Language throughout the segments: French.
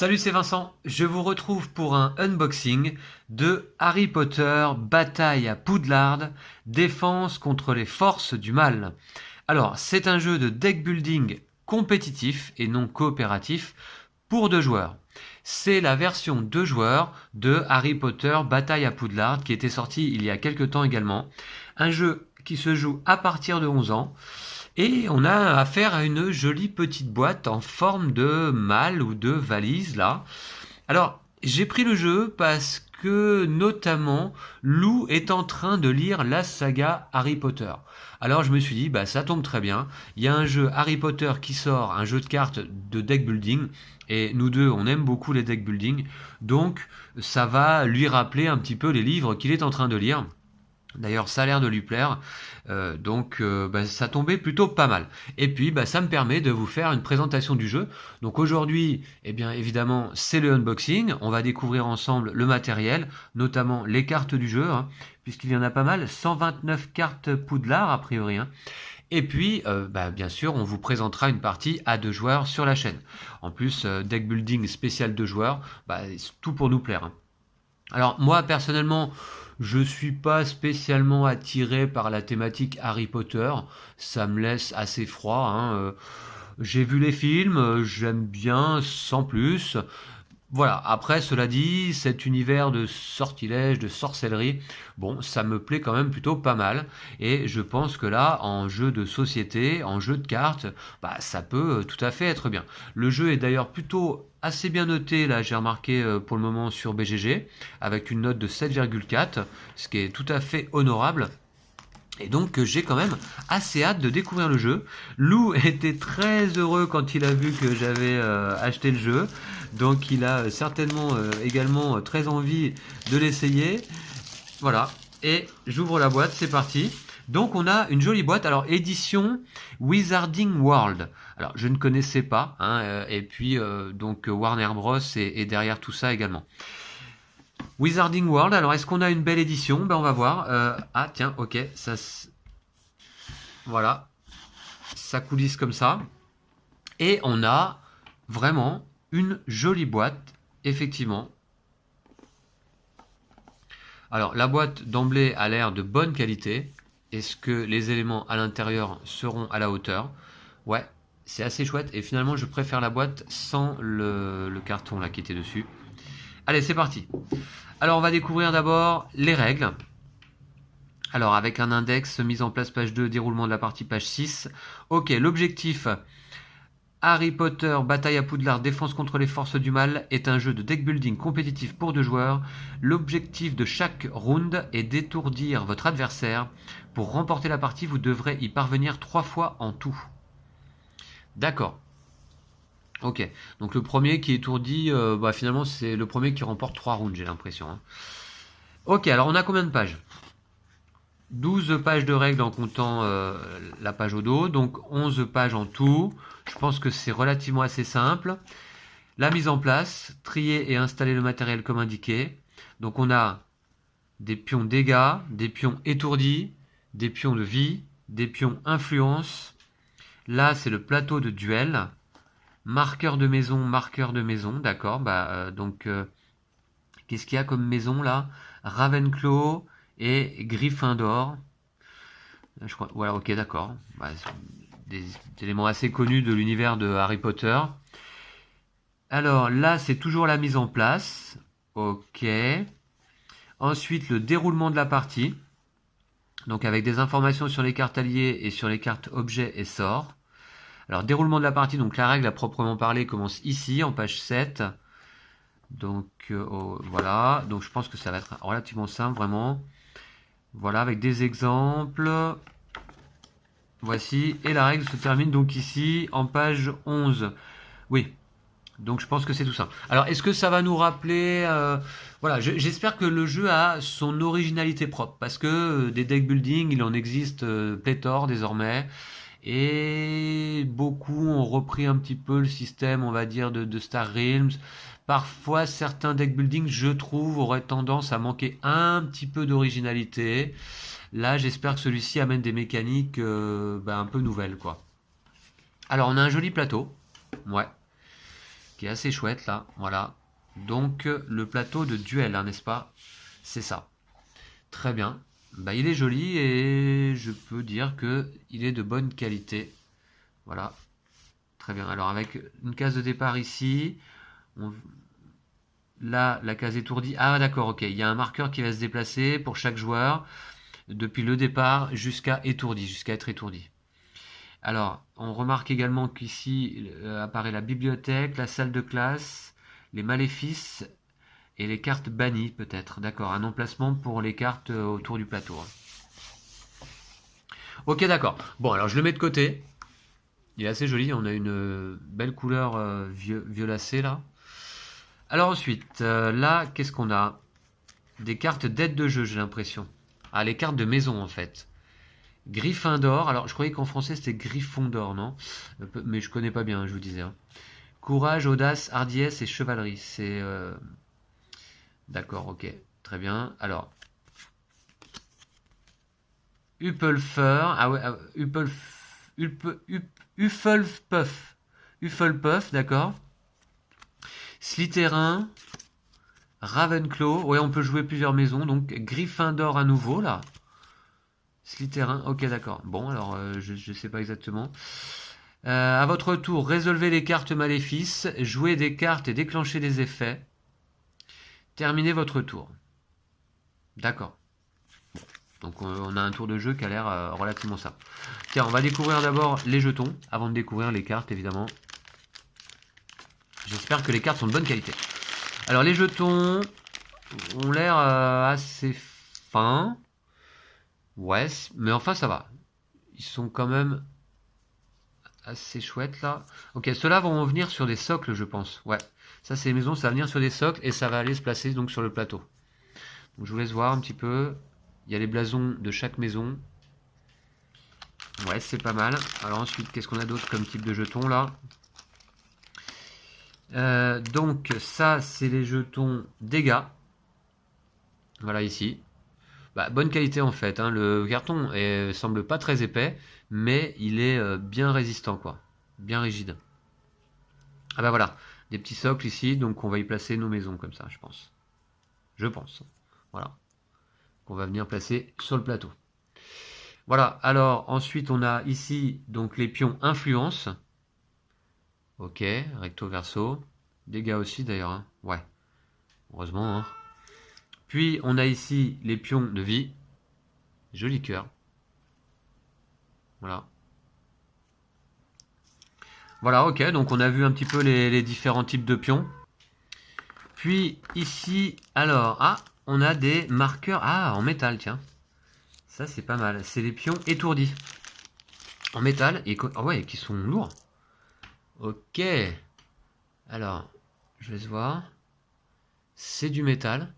Salut, c'est Vincent, je vous retrouve pour un unboxing de Harry Potter Bataille à Poudlard, défense contre les forces du mal. Alors, c'est un jeu de deck building compétitif et non coopératif pour 2 joueurs. C'est la version 2 joueurs de Harry Potter Bataille à Poudlard qui était sorti il y a quelques temps également. Un jeu qui se joue à partir de 11 ans. Et on a affaire à une jolie petite boîte en forme de malle ou de valise là. Alors, j'ai pris le jeu parce que notamment Lou est en train de lire la saga Harry Potter. Alors je me suis dit, bah ça tombe très bien. Il y a un jeu Harry Potter qui sort, un jeu de cartes de deck building. Et nous deux, on aime beaucoup les deck building. Donc ça va lui rappeler un petit peu les livres qu'il est en train de lire. D'ailleurs, ça a l'air de lui plaire, ça tombait plutôt pas mal. Et puis, ça me permet de vous faire une présentation du jeu. Donc aujourd'hui, eh bien évidemment, c'est le unboxing. On va découvrir ensemble le matériel, notamment les cartes du jeu, hein, puisqu'il y en a pas mal, 129 cartes Poudlard a priori, hein. Et puis, bien sûr, on vous présentera une partie à 2 joueurs sur la chaîne. En plus, deck building spécial 2 joueurs, c'est tout pour nous plaire, hein. Alors moi personnellement, je suis pas spécialement attiré par la thématique Harry Potter, ça me laisse assez froid, hein. J'ai vu les films, j'aime bien sans plus. Voilà, après cela dit, cet univers de sortilège, de sorcellerie, bon, ça me plaît quand même plutôt pas mal. Et je pense que là, en jeu de société, en jeu de cartes, ça peut tout à fait être bien. Le jeu est d'ailleurs plutôt assez bien noté, là j'ai remarqué pour le moment sur BGG, avec une note de 7,4, ce qui est tout à fait honorable. Et donc j'ai quand même assez hâte de découvrir le jeu. Lou était très heureux quand il a vu que j'avais acheté le jeu. Donc il a certainement également très envie de l'essayer. Voilà. Et j'ouvre la boîte, c'est parti. Donc on a une jolie boîte. Alors édition Wizarding World. Alors je ne connaissais pas, hein, et puis donc Warner Bros est derrière tout ça également. Wizarding World, alors est-ce qu'on a une belle édition? On va voir. Ah tiens, ok, voilà, ça coulisse comme ça. Et on a vraiment une jolie boîte, effectivement. Alors la boîte d'emblée a l'air de bonne qualité. Est-ce que les éléments à l'intérieur seront à la hauteur? Ouais, c'est assez chouette. Et finalement, je préfère la boîte sans le carton là qui était dessus. Allez, c'est parti. Alors on va découvrir d'abord les règles. Alors avec un index, mise en place page 2, déroulement de la partie page 6. Ok, l'objectif Harry Potter Bataille à Poudlard, défense contre les forces du mal est un jeu de deck building compétitif pour 2 joueurs. L'objectif de chaque round est d'étourdir votre adversaire. Pour remporter la partie, vous devrez y parvenir 3 fois en tout. D'accord. Ok, donc le premier qui étourdit, finalement c'est le premier qui remporte 3 rounds, j'ai l'impression, hein. Ok, alors on a combien de pages? 12 pages de règles en comptant la page au dos, donc 11 pages en tout. Je pense que c'est relativement assez simple. La mise en place, trier et installer le matériel comme indiqué. Donc on a des pions dégâts, des pions étourdis, des pions de vie, des pions influence. Là c'est le plateau de duel. Marqueur de maison, d'accord. Qu'est-ce qu'il y a comme maison là? Ravenclaw et Gryffindor. Je crois, voilà, ok, d'accord. Des éléments assez connus de l'univers de Harry Potter. Alors là, c'est toujours la mise en place. Ok. Ensuite, le déroulement de la partie. Donc avec des informations sur les cartes alliées et sur les cartes objets et sorts. Alors déroulement de la partie, donc la règle à proprement parler commence ici, en page 7. Donc voilà, donc je pense que ça va être relativement simple, vraiment. Voilà, avec des exemples. Voici, et la règle se termine donc ici, en page 11. Oui, donc je pense que c'est tout ça. Alors, est-ce que ça va nous rappeler... voilà, j'espère que le jeu a son originalité propre, parce que des deck building, il en existe pléthore désormais, et beaucoup ont repris un petit peu le système, on va dire, de Star Realms. Parfois, certains deck building, je trouve, auraient tendance à manquer un petit peu d'originalité. Là, j'espère que celui-ci amène des mécaniques un peu nouvelles, quoi. Alors, on a un joli plateau, ouais, qui est assez chouette là, voilà. Donc le plateau de duel, hein, n'est-ce pas? C'est ça. Très bien. Bah, il est joli et je peux dire que il est de bonne qualité. Voilà. Très bien. Alors avec une case de départ ici, là la case étourdie. Ah d'accord, ok. Il y a un marqueur qui va se déplacer pour chaque joueur depuis le départ jusqu'à étourdi, jusqu'à être étourdi. Alors, on remarque également qu'ici apparaît la bibliothèque, la salle de classe, les maléfices et les cartes bannies peut-être. D'accord, un emplacement pour les cartes autour du plateau. Ok, d'accord. Bon, alors je le mets de côté. Il est assez joli, on a une belle couleur violacée là. Alors ensuite, là, qu'est-ce qu'on a? Des cartes d'aide de jeu, j'ai l'impression. Ah, les cartes de maison en fait. Gryffondor, alors je croyais qu'en français c'était Gryffondor, non? Mais je connais pas bien, je vous disais. Hein. Courage, audace, hardiesse et chevalerie. C'est. D'accord, ok. Très bien. Alors. Hufflepuff. Ah ouais, Hufflepuff. Hufflepuff, d'accord. Slytherin. Ravenclaw. Ouais, on peut jouer plusieurs maisons. Donc Gryffondor à nouveau, là. Slytherin, ok d'accord. Bon, alors je sais pas exactement. À votre tour, résolvez les cartes maléfices, jouez des cartes et déclenchez des effets. Terminez votre tour. D'accord. Donc on a un tour de jeu qui a l'air relativement simple. Tiens, on va découvrir d'abord les jetons, avant de découvrir les cartes évidemment. J'espère que les cartes sont de bonne qualité. Alors les jetons ont l'air assez fins. Ouais, mais enfin ça va. Ils sont quand même assez chouettes là. Ok, ceux-là vont venir sur des socles, je pense. Ouais, ça c'est les maisons, ça va venir sur des socles et ça va aller se placer donc sur le plateau. Donc je vous laisse voir un petit peu. Il y a les blasons de chaque maison. Ouais, c'est pas mal. Alors ensuite, qu'est-ce qu'on a d'autre comme type de jetons là? Donc ça, c'est les jetons dégâts. Voilà ici. Bah, bonne qualité en fait. Hein. Le carton semble pas très épais, mais il est bien résistant quoi. Bien rigide. Ah bah voilà, des petits socles ici, donc on va y placer nos maisons comme ça, je pense. Je pense. Voilà. Qu'on va venir placer sur le plateau. Voilà, alors ensuite on a ici donc les pions influence. Ok, recto verso. Dégâts aussi d'ailleurs. Hein. Ouais. Heureusement. Hein. Puis on a ici les pions de vie. Joli cœur. Voilà. Voilà, ok, donc on a vu un petit peu les différents types de pions. Puis ici, alors, ah, on a des marqueurs, ah, en métal, tiens. Ça, c'est pas mal. C'est les pions étourdis. En métal, et oh ouais, qui sont lourds. Ok. Alors, je laisse voir. C'est du métal.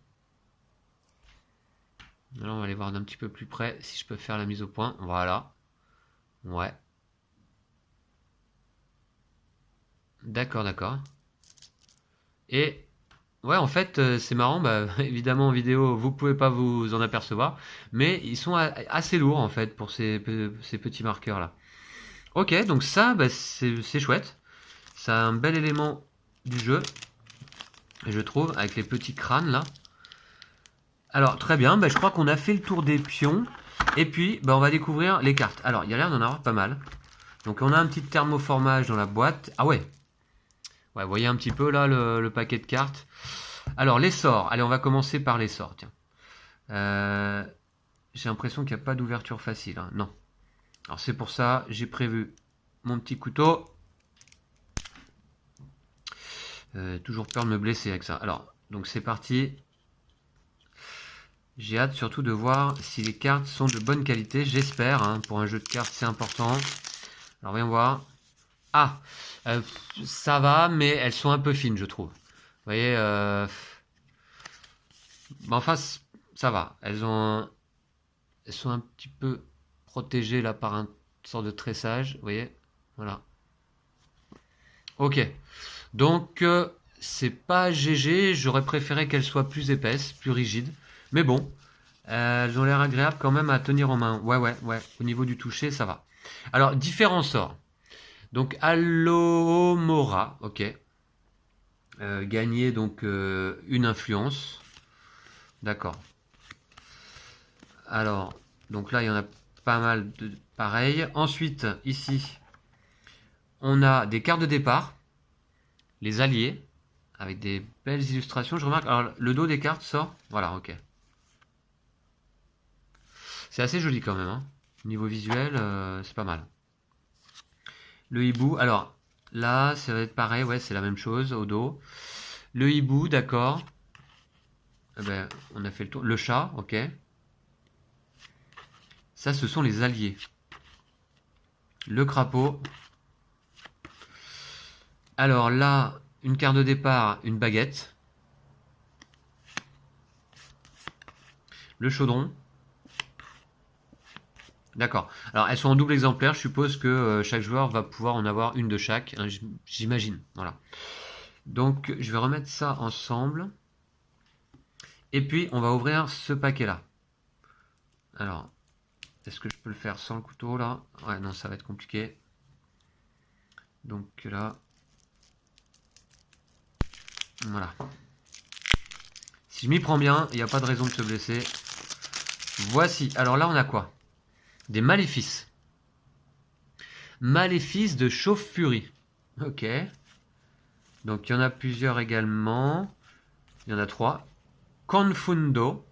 Alors, on va aller voir d'un petit peu plus près si je peux faire la mise au point. Voilà. Ouais. D'accord, d'accord. Et ouais, en fait, c'est marrant. Bah, évidemment, en vidéo, vous pouvez pas vous en apercevoir, mais ils sont assez lourds en fait pour ces petits marqueurs là. Ok, donc ça, bah, c'est chouette. Ça a un bel élément du jeu, je trouve, avec les petits crânes là. Alors très bien, bah, je crois qu'on a fait le tour des pions. Et puis, bah, on va découvrir les cartes. Alors, il y a l'air d'en avoir pas mal. Donc on a un petit thermoformage dans la boîte. Ah ouais. Ouais, vous voyez un petit peu là le paquet de cartes. Alors les sorts. Allez, on va commencer par les sorts. Tiens. J'ai l'impression qu'il n'y a pas d'ouverture facile. Hein. Non. Alors c'est pour ça, j'ai prévu mon petit couteau. Toujours peur de me blesser avec ça. Alors, donc c'est parti. J'ai hâte surtout de voir si les cartes sont de bonne qualité. J'espère. Hein, pour un jeu de cartes, c'est important. Alors, voyons voir. Ah, ça va, mais elles sont un peu fines, je trouve. Vous voyez, bah, enfin, ça va. Elles sont un petit peu protégées là par une sorte de tressage. Vous voyez, voilà. Ok. Donc, c'est pas GG. J'aurais préféré qu'elles soient plus épaisses, plus rigides. Mais bon, elles ont l'air agréables quand même à tenir en main. Ouais, ouais, ouais. Au niveau du toucher, ça va. Alors, différents sorts. Donc, Alohomora, ok. Gagner donc une influence. D'accord. Alors, donc là, il y en a pas mal de pareil. Ensuite, ici, on a des cartes de départ. Les alliés, avec des belles illustrations. Je remarque, alors le dos des cartes sort. Voilà, ok. C'est assez joli quand même. Hein. Niveau visuel, c'est pas mal. Le hibou, alors là, ça va être pareil, ouais, c'est la même chose au dos. Le hibou, d'accord. Eh ben, on a fait le tour. Le chat, ok. Ça, ce sont les alliés. Le crapaud. Alors là, une carte de départ, une baguette. Le chaudron. D'accord. Alors, elles sont en double exemplaire. Je suppose que chaque joueur va pouvoir en avoir une de chaque. Hein, j'imagine. Voilà. Donc, je vais remettre ça ensemble. Et puis, on va ouvrir ce paquet-là. Alors, est-ce que je peux le faire sans le couteau, là? Ouais, non, ça va être compliqué. Donc, là. Voilà. Si je m'y prends bien, il n'y a pas de raison de se blesser. Voici. Alors là, on a quoi? Des maléfices. Maléfices de Chauve-Furie. Ok. Donc il y en a plusieurs également. Il y en a 3. Confundo.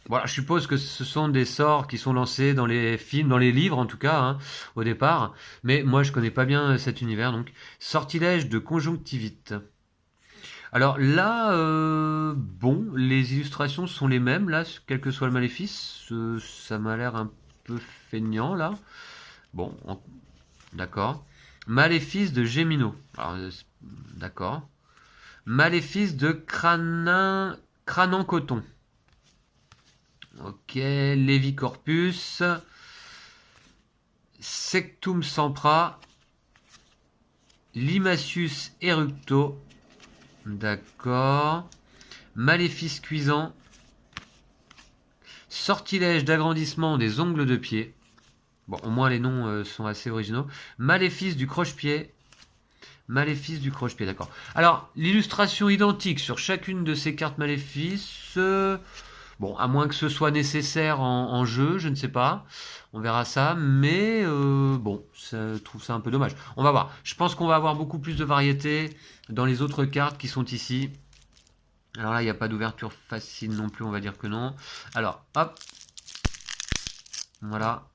Voilà, je suppose que ce sont des sorts qui sont lancés dans les films, dans les livres en tout cas, hein, au départ. Mais moi je connais pas bien cet univers, donc. Sortilège de conjonctivite. Alors là, bon, les illustrations sont les mêmes, là, quel que soit le maléfice. Ça m'a l'air un peu feignant, là. Bon, d'accord. Maléfice de Gémino. D'accord. Maléfice de Cranan-Coton. Ok. Lévicorpus. Sectum Sempra. Limacius Eructo. D'accord. Maléfice cuisant. Sortilège d'agrandissement des ongles de pied. Bon, au moins les noms sont assez originaux. Maléfice du croche-pied. Maléfice du croche-pied, d'accord. Alors, l'illustration identique sur chacune de ces cartes maléfices. Bon, à moins que ce soit nécessaire en jeu, je ne sais pas. On verra ça. Mais bon, je trouve ça un peu dommage. On va voir. Je pense qu'on va avoir beaucoup plus de variété dans les autres cartes qui sont ici. Alors là, il n'y a pas d'ouverture facile non plus, on va dire que non. Alors, hop. Voilà.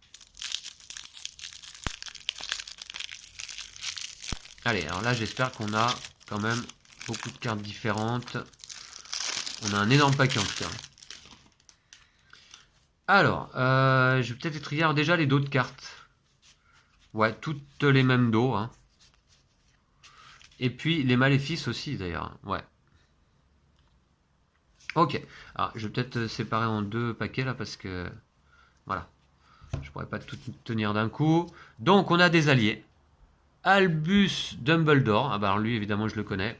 Allez, alors là, j'espère qu'on a quand même beaucoup de cartes différentes. On a un énorme paquet en tout cas. Alors, je vais peut-être étrier déjà les dos de cartes. Ouais, toutes les mêmes dos. Hein. Et puis les maléfices aussi d'ailleurs. Ouais. Ok. Alors, je vais peut-être séparer en 2 paquets là parce que... Voilà. Je pourrais pas tout tenir d'un coup. Donc, on a des alliés. Albus Dumbledore. Ah bah alors lui, évidemment, je le connais.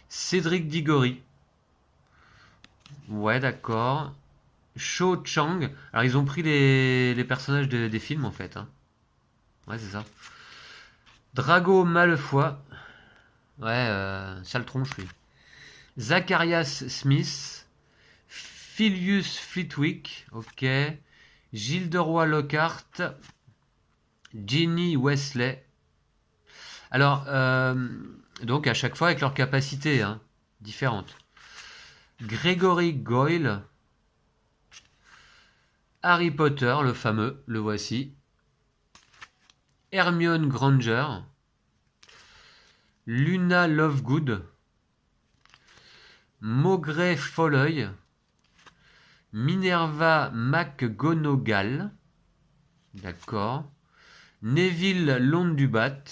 Cédric Diggory. Ouais, d'accord. Cho Chang. Alors, ils ont pris les personnages des films, en fait. Hein. Ouais, c'est ça. Drago Malfoy. Ouais, sale tronche, lui. Zacharias Smith. Filius Flitwick. Ok. Gilderoy Lockhart. Ginny Wesley. Alors, donc à chaque fois avec leurs capacités hein, différentes. Gregory Goyle. Harry Potter, le fameux, le voici. Hermione Granger. Luna Lovegood. Maugrey Folleuil. Minerva McGonagall. D'accord. Neville Londubat.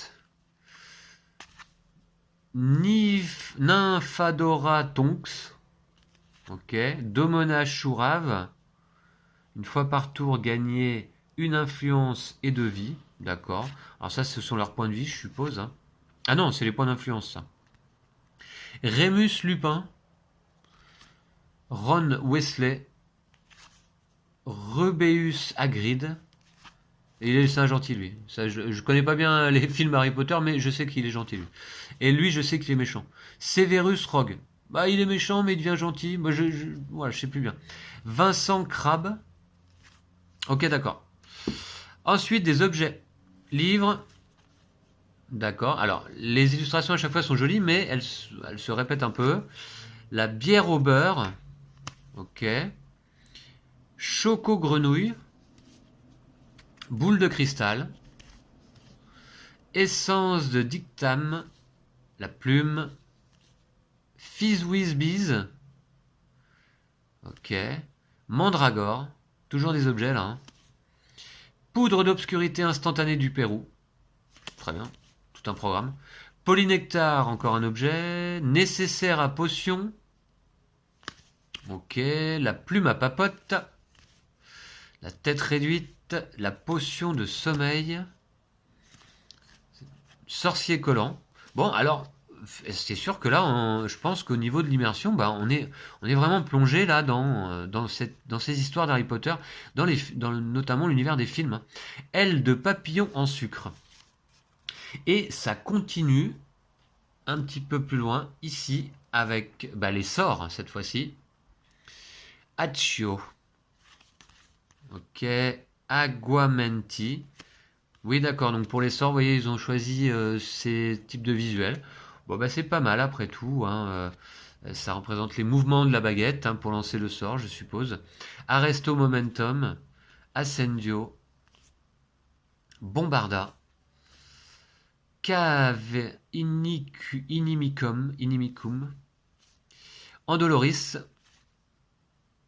Nymphadora Tonks. Ok. Domona Chourave. Une fois par tour, gagner une influence et 2 vies. D'accord. Alors ça, ce sont leurs points de vie, je suppose. Hein. Ah non, c'est les points d'influence, ça. Rémus Lupin. Ron Weasley. Rubeus Hagrid. Et c'est un gentil, lui. Ça, je connais pas bien les films Harry Potter, mais je sais qu'il est gentil, lui. Et lui, je sais qu'il est méchant. Severus Rogue. Bah, il est méchant, mais il devient gentil. Moi, voilà, je sais plus bien. Vincent Crabbe. Ok, d'accord. Ensuite, des objets. Livres. D'accord. Alors, les illustrations à chaque fois sont jolies, mais elles se répètent un peu. La bière au beurre. Ok. Choco grenouille. Boule de cristal. Essence de dictame. La plume. Fizz-Whiz-Bizz. Ok. Mandragore. Toujours des objets là. Hein. Poudre d'obscurité instantanée du Pérou. Très bien. Tout un programme. Polynectar, encore un objet. Nécessaire à potion. Ok. La plume à papote. La tête réduite. La potion de sommeil. Sorcier collant. Bon, alors, c'est sûr que là, je pense qu'au niveau de l'immersion, bah, on est vraiment plongé là dans ces histoires d'Harry Potter, notamment l'univers des films. Hein. Aile de papillon en sucre. Et ça continue un petit peu plus loin, ici, avec bah, les sorts, cette fois-ci. Accio. Ok. Aguamenti. Oui, d'accord. Donc pour les sorts, vous voyez, ils ont choisi ces types de visuels. Bon, bah c'est pas mal après tout. Hein, ça représente les mouvements de la baguette hein, pour lancer le sort, je suppose. Arresto Momentum, Ascendio, Bombarda, Cave Inimicum, Andoloris,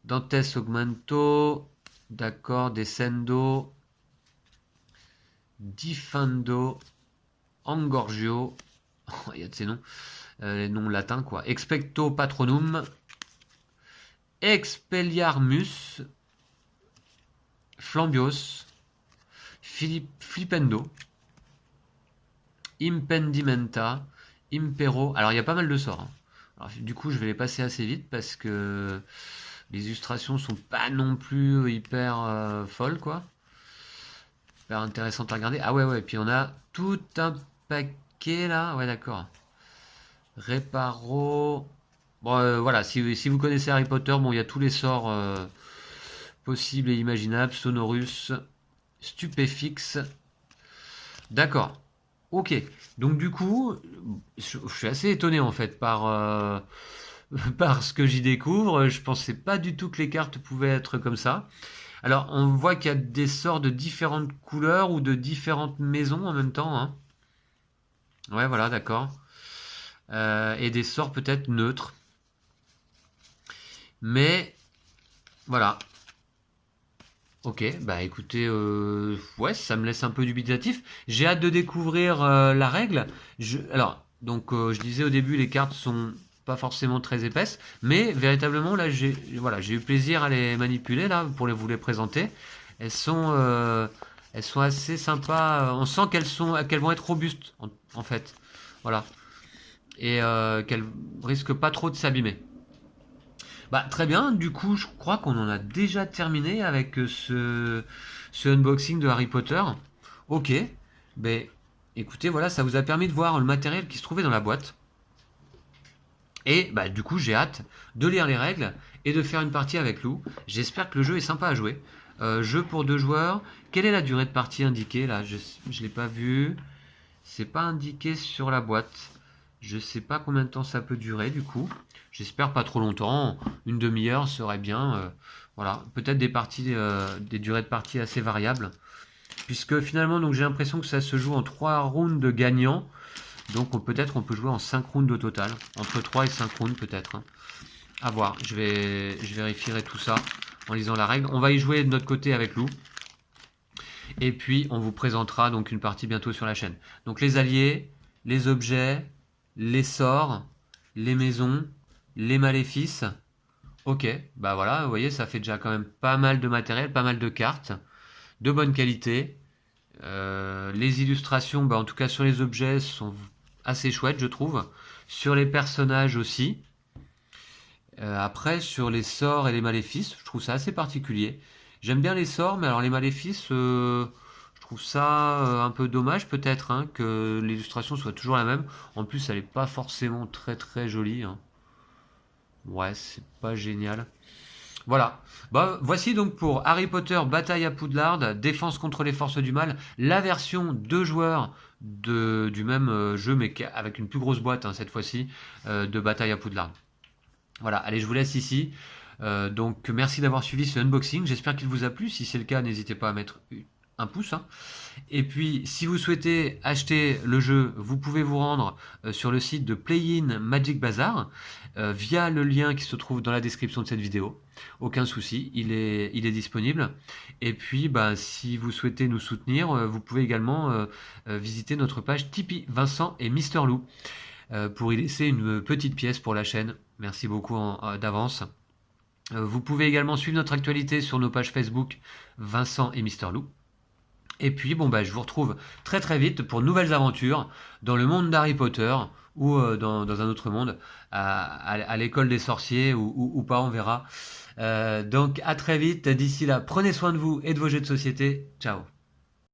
Dantes Augmento, d'accord, Descendo, Diffando, Angorgio, il y a de ces noms, les noms latins quoi. Expecto Patronum, Expelliarmus, Flambios, Flipendo, Impendimenta, Impero. Alors il y a pas mal de sorts. Hein. Alors, du coup, je vais les passer assez vite parce que les illustrations sont pas non plus hyper folles quoi. Hyper intéressantes à regarder. Ah ouais ouais. Et puis on a tout un paquet là. Ouais d'accord. Réparo. Bon voilà. Si vous connaissez Harry Potter, bon il y a tous les sorts possibles et imaginables. Sonorus, Stupéfix. D'accord. Ok. Donc du coup, je suis assez étonné en fait par ce que j'y découvre. Je pensais pas du tout que les cartes pouvaient être comme ça. Alors on voit qu'il y a des sorts de différentes couleurs ou de différentes maisons en même temps. Hein. Ouais, voilà, d'accord. Et des sorts peut-être neutres. Mais voilà. Ok, bah écoutez, ouais, ça me laisse un peu dubitatif. J'ai hâte de découvrir la règle. Alors, donc, je disais au début, les cartes sont pas forcément très épaisses, mais véritablement là, voilà, j'ai eu plaisir à les manipuler là pour vous les présenter. Elles sont, euh, elles sont assez sympas. On sent qu'elles vont être robustes en fait, voilà, et qu'elles risquent pas trop de s'abîmer. Bah, très bien, du coup, je crois qu'on en a déjà terminé avec ce unboxing de Harry Potter. Ok, ben écoutez, voilà, ça vous a permis de voir le matériel qui se trouvait dans la boîte. Et bah, du coup, j'ai hâte de lire les règles et de faire une partie avec Lou. J'espère que le jeu est sympa à jouer. Jeu pour 2 joueurs. Quelle est la durée de partie indiquée là? Je ne l'ai pas vu. C'est pas indiqué sur la boîte. Je sais pas combien de temps ça peut durer du coup. J'espère pas trop longtemps. Une demi-heure serait bien. Voilà, peut-être des durées de partie assez variables. Puisque finalement, donc j'ai l'impression que ça se joue en 3 rounds gagnants. Donc peut-être on peut jouer en 5 rounds au total. Entre 3 et 5 rounds peut-être. Hein. À voir. Je vérifierai tout ça en lisant la règle. On va y jouer de notre côté avec Lou. Et puis on vous présentera donc une partie bientôt sur la chaîne. Donc les alliés, les objets, les sorts, les maisons, les maléfices. Ok, bah voilà, vous voyez, ça fait déjà quand même pas mal de matériel, pas mal de cartes, de bonne qualité. Les illustrations, bah en tout cas sur les objets, sont assez chouettes, je trouve. Sur les personnages aussi. Après, sur les sorts et les maléfices, je trouve ça assez particulier. J'aime bien les sorts, mais alors les maléfices, je trouve ça un peu dommage peut-être hein, que l'illustration soit toujours la même. En plus, elle n'est pas forcément très très jolie, hein. Ouais, c'est pas génial. Voilà. Bah, voici donc pour Harry Potter Bataille à Poudlard, Défense contre les forces du mal, la version 2 joueurs du même jeu, mais avec une plus grosse boîte hein, cette fois-ci, de Bataille à Poudlard. Voilà, allez, je vous laisse ici. Donc merci d'avoir suivi ce unboxing, j'espère qu'il vous a plu. Si c'est le cas, n'hésitez pas à mettre un pouce, hein. Et puis, si vous souhaitez acheter le jeu, vous pouvez vous rendre sur le site de Play-in Magic Bazaar via le lien qui se trouve dans la description de cette vidéo. Aucun souci, il est disponible. Et puis, bah, si vous souhaitez nous soutenir, vous pouvez également visiter notre page Tipeee Vincent et Mister Lou pour y laisser une petite pièce pour la chaîne. Merci beaucoup d'avance. Vous pouvez également suivre notre actualité sur nos pages Facebook Vincent et Mister Lou. Et puis, bon, bah, je vous retrouve très très vite pour de nouvelles aventures dans le monde d'Harry Potter ou dans un autre monde, à l'école des sorciers ou pas, on verra. Donc, à très vite. D'ici là, prenez soin de vous et de vos jeux de société. Ciao.